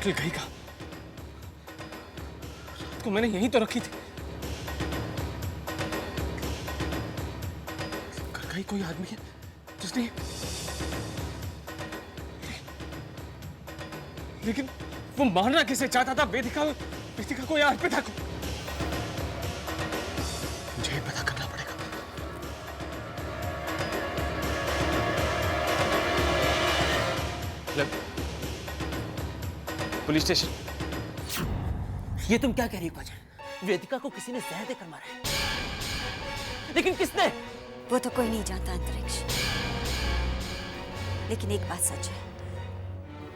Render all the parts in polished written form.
बोतल गई कहाँ? रात को मैंने यहीं तो रखी थी। कहीं कोई आदमी है जिसने, लेकिन वो मारना किसे चाहता था? वेदिका को या अर्पिता को? मुझे पता करना पड़ेगा। Police station. ये तुम क्या कह रही हो काजल? वेदिका को किसी ने जहर देकर मारा है, लेकिन किसने? वो तो कोई नहीं जानता अंतरिक्ष, लेकिन एक बात सच है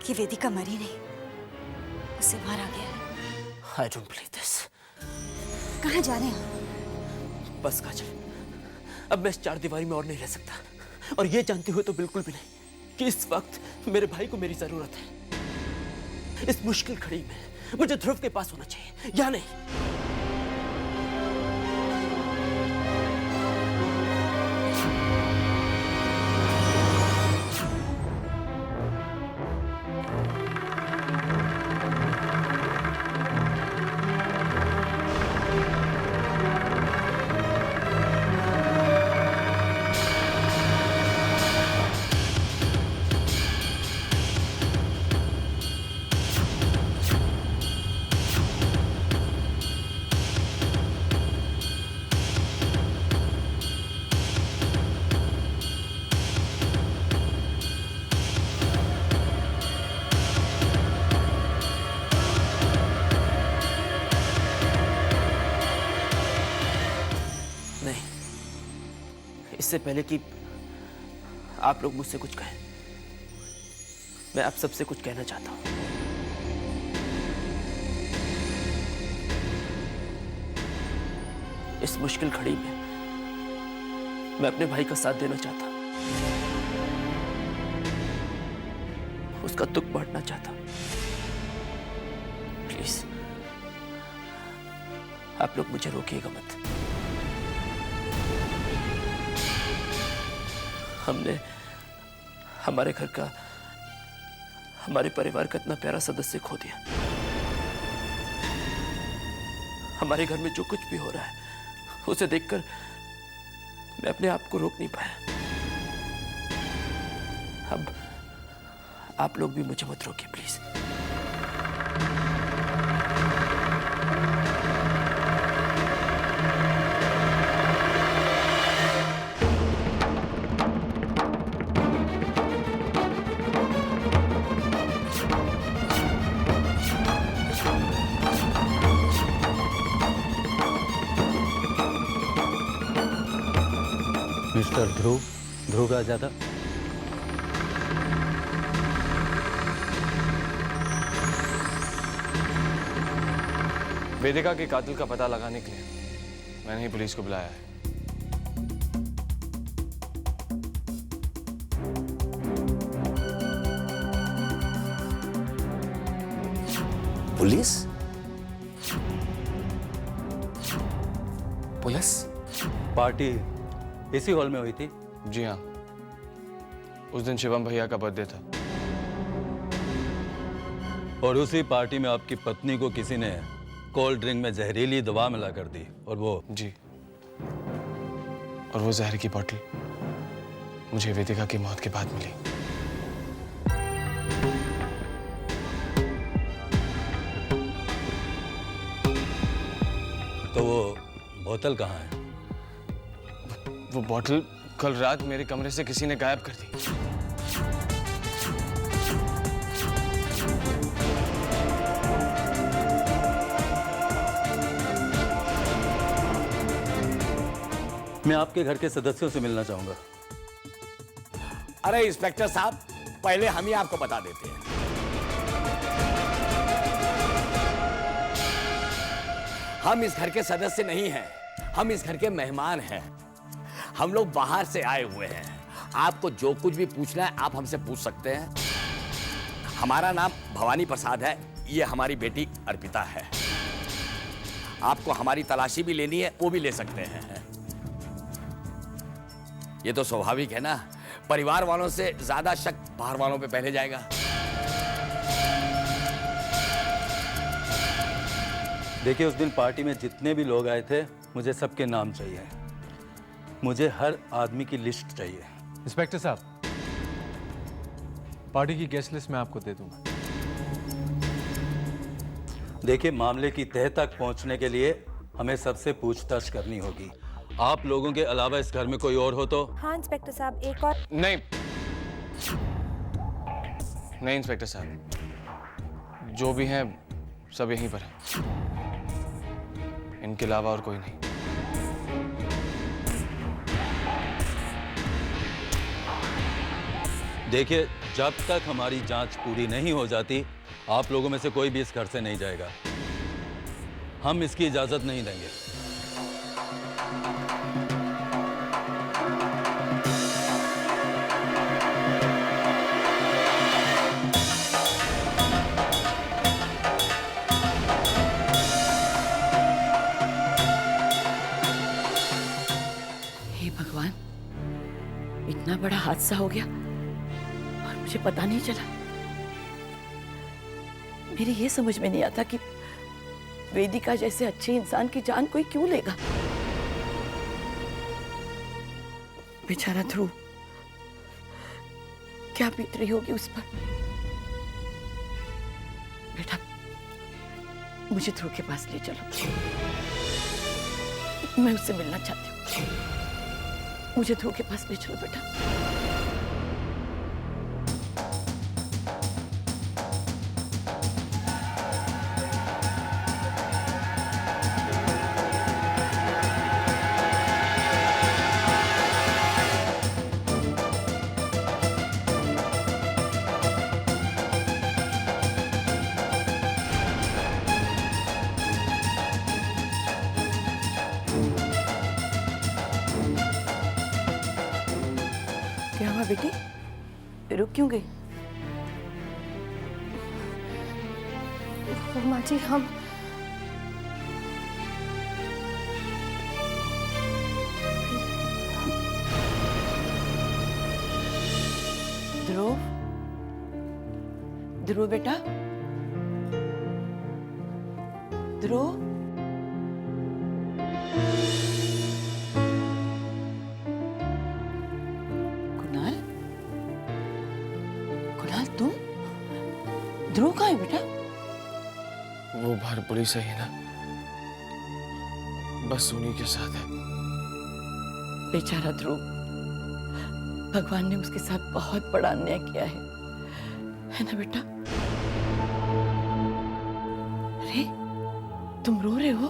कि वेदिका मरी नहीं, उसे मारा गया है। I don't believe this. कहाँ जा रहे हैं? बस काजल, अब मैं इस चार दीवारी में और नहीं रह सकता, और ये जानते हुए तो बिल्कुल भी नहीं कि इस वक्त मेरे भाई को मेरी जरूरत है। इस मुश्किल घड़ी में मुझे ध्रुव के पास होना चाहिए, या नहीं? इससे पहले कि आप लोग मुझसे कुछ कहें, मैं आप सबसे कुछ कहना चाहता हूं। इस मुश्किल घड़ी में मैं अपने भाई का साथ देना चाहता हूं, उसका दुख बांटना चाहता हूं। प्लीज आप लोग मुझे रोकिएगा मत। हमने हमारे घर का, हमारे परिवार का इतना प्यारा सदस्य खो दिया। हमारे घर में जो कुछ भी हो रहा है उसे देखकर मैं अपने आप को रोक नहीं पाया। अब आप लोग भी मुझे मत रोकिए प्लीज। मिस्टर ध्रुव राजादा। वेदिका के कातिल का पता लगाने के लिए मैंने ही पुलिस को बुलाया है। पुलिस? पुलिस? पार्टी इसी हॉल में हुई थी? जी हाँ, उस दिन शिवम भैया का बर्थडे था। और उसी पार्टी में आपकी पत्नी को किसी ने कोल्ड ड्रिंक में जहरीली दवा मिला कर दी, और वो? जी। और वो जहर की बोतल मुझे वेदिका की मौत के बाद मिली। तो वो बोतल कहाँ है? वो बोतल कल रात मेरे कमरे से किसी ने गायब कर दी। मैं आपके घर के सदस्यों से मिलना चाहूंगा। अरे इंस्पेक्टर साहब, पहले हम ही आपको बता देते हैं। हम इस घर के सदस्य नहीं हैं, हम इस घर के मेहमान हैं। हम लोग बाहर से आए हुए हैं। आपको जो कुछ भी पूछना है आप हमसे पूछ सकते हैं। हमारा नाम भवानी प्रसाद है, ये हमारी बेटी अर्पिता है। आपको हमारी तलाशी भी लेनी है वो भी ले सकते हैं। ये तो स्वाभाविक है ना, परिवार वालों से ज्यादा शक बाहर वालों पे पहले जाएगा। देखिए, उस दिन पार्टी में जितने भी लोग आए थे मुझे सबके नाम चाहिए। मुझे हर आदमी की लिस्ट चाहिए। इंस्पेक्टर साहब, पार्टी की गेस्ट लिस्ट मैं आपको दे दूंगा। देखिए, मामले की तह तक पहुंचने के लिए हमें सबसे पूछताछ करनी होगी। आप लोगों के अलावा इस घर में कोई और हो तो? हाँ इंस्पेक्टर साहब, एक और। नहीं नहीं इंस्पेक्टर साहब, जो भी हैं सब यहीं पर हैं। इनके अलावा और कोई नहीं। देखिए, जब तक हमारी जांच पूरी नहीं हो जाती आप लोगों में से कोई भी इस घर से नहीं जाएगा। हम इसकी इजाजत नहीं देंगे। हे भगवान, इतना बड़ा हादसा हो गया और मुझे पता नहीं चला। मेरी ये समझ में नहीं आता कि वेदिका जैसे अच्छे इंसान की जान कोई क्यों लेगा। बेचारा ध्रुव, क्या बीत रही होगी उस पर। बेटा, मुझे ध्रुव के पास ले चलो, मैं उससे मिलना चाहती हूँ। मुझे ध्रुव के पास ले चलो बेटा। क्या हुआ बेटी, रुक क्यों गई? माँ जी, हम ध्रुव, ध्रुव बेटा, ध्रुव। कुणाल, कुणाल तुम? ध्रुव कहाँ है बेटा? वो बाहर पुलिस सही है ना, बस उन्हीं के साथ है। बेचारा ध्रुव, भगवान ने उसके साथ बहुत बड़ा अन्याय किया है ना बेटा? अरे तुम रो रहे हो?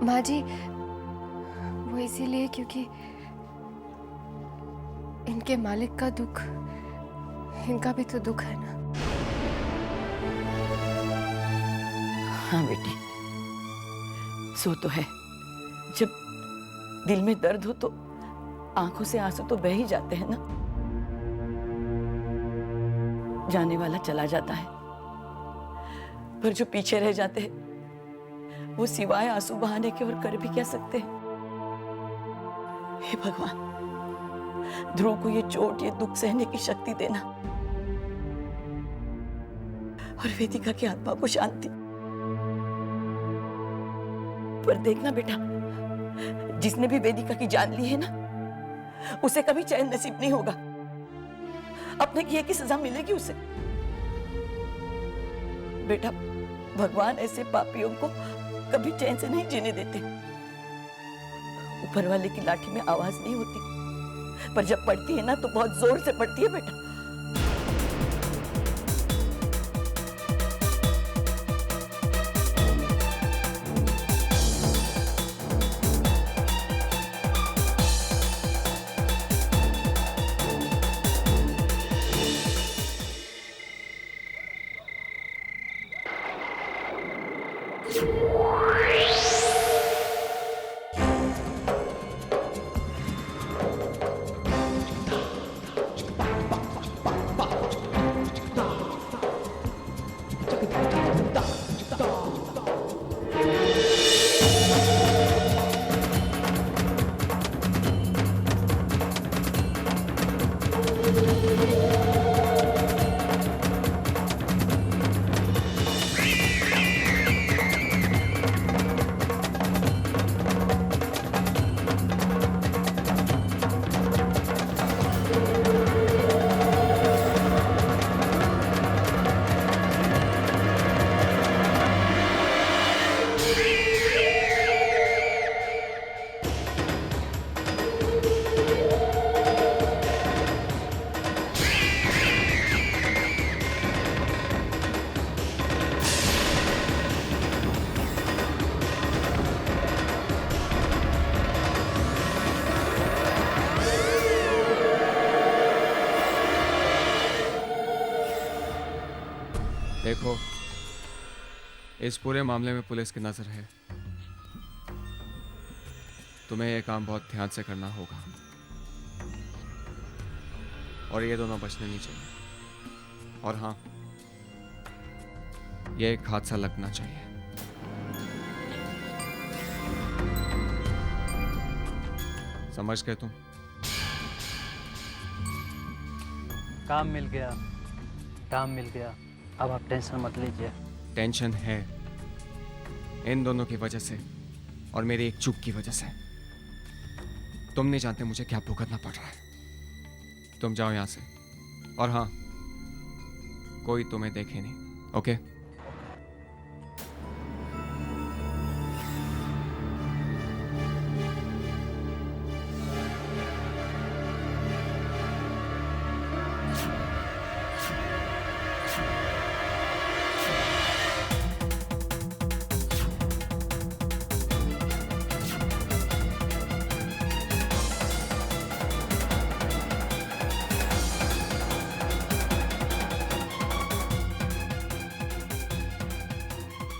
माँ जी, वो इसीलिए क्योंकि इनके मालिक का दुख इनका भी तो दुख है ना। हाँ बेटी, सो तो है। जब दिल में दर्द हो तो आंखों से आंसू तो बह ही जाते हैं ना। जाने वाला चला जाता है, पर जो पीछे रह जाते हैं वो सिवाय आंसू बहाने के और कर भी क्या सकते हैं। हे भगवान, ध्रुव को ये चोट, ये दुख सहने की शक्ति देना और वेदिका की आत्मा को शांति। पर देखना बेटा, जिसने भी वेदिका की जान ली है ना, उसे कभी चैन नसीब नहीं होगा। अपने किए की सजा मिलेगी उसे। बेटा, भगवान ऐसे पापियों को कभी चैन से नहीं जीने देते। ऊपर वाले की लाठी में आवाज नहीं होती, पर जब पड़ती है ना तो बहुत जोर से पड़ती है बेटा। देखो, इस पूरे मामले में पुलिस की नजर है। तुम्हें यह काम बहुत ध्यान से करना होगा और ये दोनों बचने नहीं चाहिए। और हाँ, ये एक हादसा लगना चाहिए। समझ गए तुम? काम मिल गया, दाम मिल गया। अब आप टेंशन मत लीजिए। टेंशन है इन दोनों की वजह से और मेरी एक चूक की वजह से। तुम नहीं जानते मुझे क्या भुगतना पड़ रहा है। तुम जाओ यहां से। और हाँ, कोई तुम्हें देखे नहीं। ओके?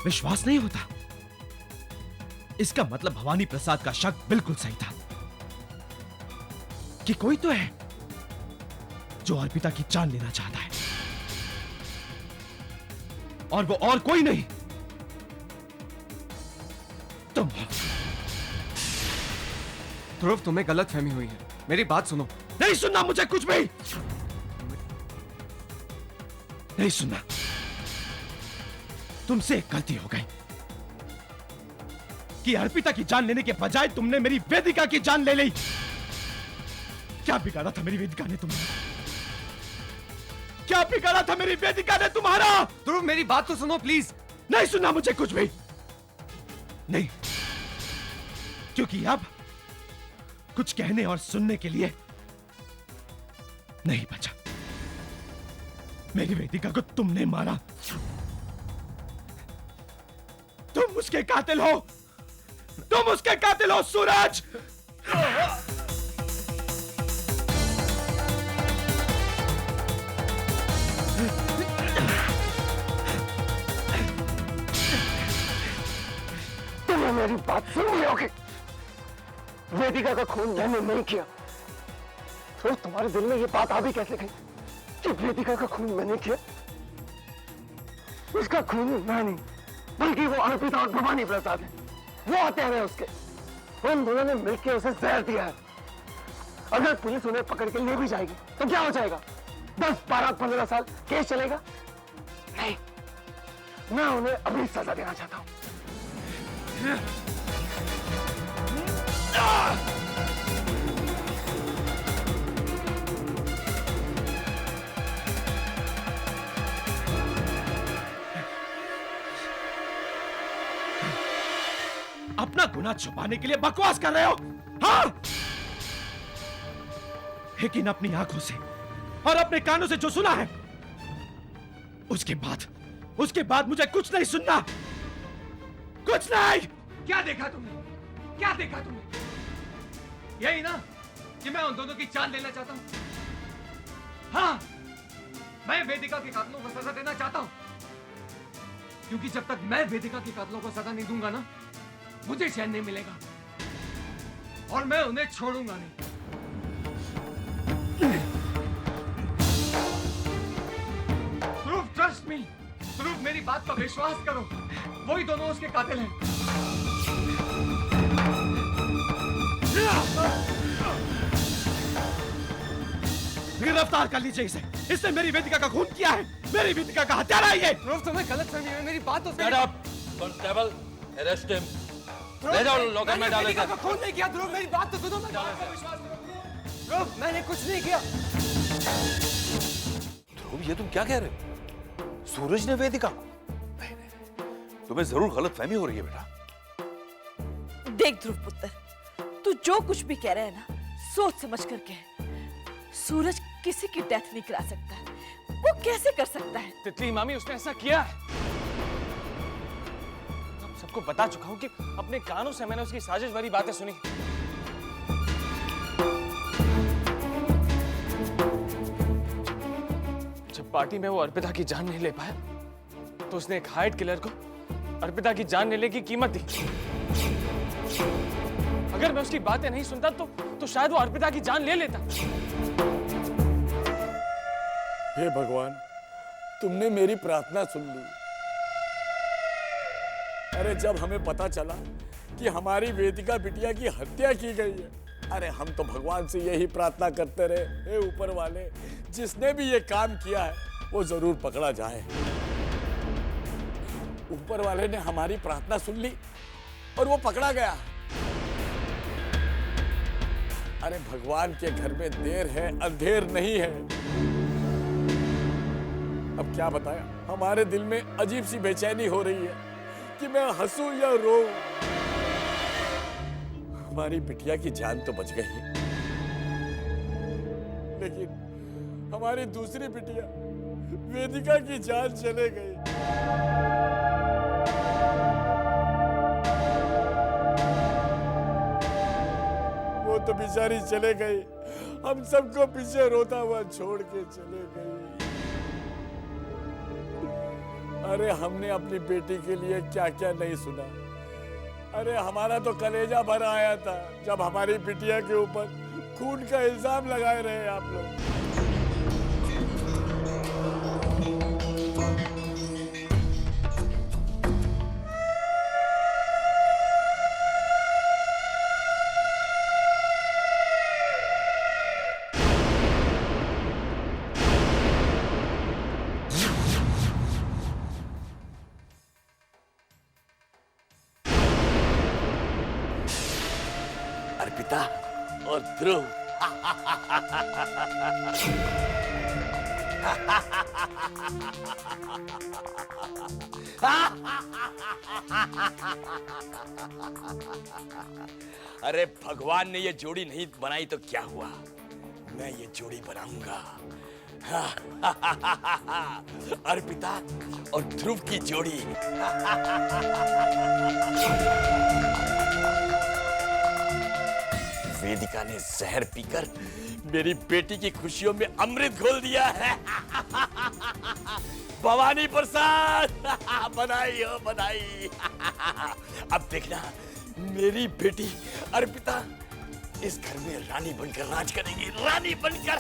विश्वास नहीं होता। इसका मतलब भवानी प्रसाद का शक बिल्कुल सही था कि कोई तो है जो अर्पिता की जान लेना चाहता है, और वो और कोई नहीं, तुम हो। ध्रुव, तुम्हें गलत फहमी हुई है। मेरी बात सुनो। नहीं सुनना मुझे कुछ भी, नहीं सुनना। तुमसे एक गलती हो गई कि अर्पिता की जान लेने के बजाय तुमने मेरी वेदिका की जान ले ली। क्या बिगाड़ा था मेरी वेदिका ने तुम्हारा? क्या बिगाड़ा था मेरी वेदिका ने तुम्हारा? ध्रुव, मेरी बात तो सुनो प्लीज। नहीं सुनना मुझे कुछ भी, नहीं, क्योंकि अब कुछ कहने और सुनने के लिए नहीं बचा। मेरी वेदिका को तुमने मारा। तुम उसके कातिल हो, तुम उसके कातिल हो सूरज। तुम्हें मेरी बात सुननी होगी। वेदिका का खून मैंने नहीं किया। तो तुम्हारे दिल में ये बात आ भी कैसे गई कि वेदिका का खून मैंने किया? उसका खून मैं नहीं, बल्कि वो अर्पिता और भवानी प्रसाद है। वो हत्यारे हैं उसके। उन दोनों ने मिलकर उसे जहर दिया है। अगर पुलिस उन्हें पकड़ के ले भी जाएगी तो क्या हो जाएगा? 10, 12, 15 साल केस चलेगा? नहीं, मैं उन्हें अभी सजा देना चाहता हूं। अपना गुनाह छुपाने के लिए बकवास कर रहे हो, हाँ? लेकिन अपनी आंखों से और अपने कानों से जो सुना है, उसके बाद मुझे कुछ नहीं सुनना, कुछ नहीं। क्या देखा तुमने? क्या देखा तुमने? यही ना कि मैं उन दोनों की जान लेना चाहता हूं। हाँ, मैं वेदिका के कातिलों को सजा देना चाहता हूं, क्योंकि जब तक मैं वेदिका के कातिलों को सजा नहीं दूंगा ना, मुझे चैन नहीं मिलेगा और मैं उन्हें छोड़ूंगा नहीं। ध्रुव, ट्रस्ट मी। ध्रुव, मेरी बात का विश्वास करो। वही दोनों उसके कातिल हैं। गिरफ्तार कर लीजिए इसे। इसने मेरी वेदिका का खून किया है। मेरी वेदिका का हत्यारा है ये। ध्रुव, तुम्हें गलत फहमी है। मेरी बात तो Get up, constable, arrest him. ले जाओ लॉकर में डाले सर। खून नहीं किया। ध्रुव, मेरी बात तो सुनो। ध्रुव, मैंने कुछ नहीं किया। ध्रुव, ये तुम क्या कह रहे हो? सूरज ने वेदिका? नहीं, तुम्हें जरूर गलतफहमी हो रही है बेटा। देख ध्रुव पुत्र, तू जो कुछ भी कह रहा है ना, सोच समझ कर कह। सूरज किसी की डेथ नहीं करा सकता है। वो कैसे कर सकता है? तितली मामी, उसने ऐसा किया है। सबको बता चुका हूं कि अपने कानों से मैंने उसकी साजिश वाली बातें सुनी। जब पार्टी में वो अर्पिता की जान नहीं ले पाया, तो उसने एक हाइड किलर को अर्पिता की जान लेने की कीमत दी। अगर मैं उसकी बातें नहीं सुनता तो शायद वो अर्पिता की जान ले लेता। हे भगवान, तुमने मेरी प्रार्थना सुन ली। अरे जब हमें पता चला कि हमारी वेदिका बिटिया की हत्या की गई है, अरे हम तो भगवान से यही प्रार्थना करते रहे, हे ऊपर वाले, जिसने भी ये काम किया है वो जरूर पकड़ा जाए। ऊपर वाले ने हमारी प्रार्थना सुन ली और वो पकड़ा गया। अरे भगवान के घर में देर है अंधेर नहीं है। अब क्या बताया, हमारे दिल में अजीब सी बेचैनी हो रही है कि मैं हंसूं या रोऊं। हमारी बिटिया की जान तो बच गई, लेकिन हमारी दूसरी बिटिया वेदिका की जान चले गई। वो तो बेचारी चले गई, हम सबको पीछे रोता हुआ छोड़ के चले गई। अरे हमने अपनी बेटी के लिए क्या क्या नहीं सुना। अरे हमारा तो कलेजा भर आया था जब हमारी बिटिया के ऊपर खून का इल्जाम लगाए रहे आप लोग। अर्पिता और ध्रुव, अरे भगवान ने ये जोड़ी नहीं बनाई तो क्या हुआ, मैं ये जोड़ी बनाऊंगा। अर्पिता और ध्रुव की जोड़ी। वेदिका ने जहर पीकर मेरी बेटी की खुशियों में अमृत घोल दिया है। भवानी प्रसाद, बधाई हो बधाई। अब देखना मेरी बेटी अर्पिता इस घर में रानी बनकर राज करेगी, रानी बनकर।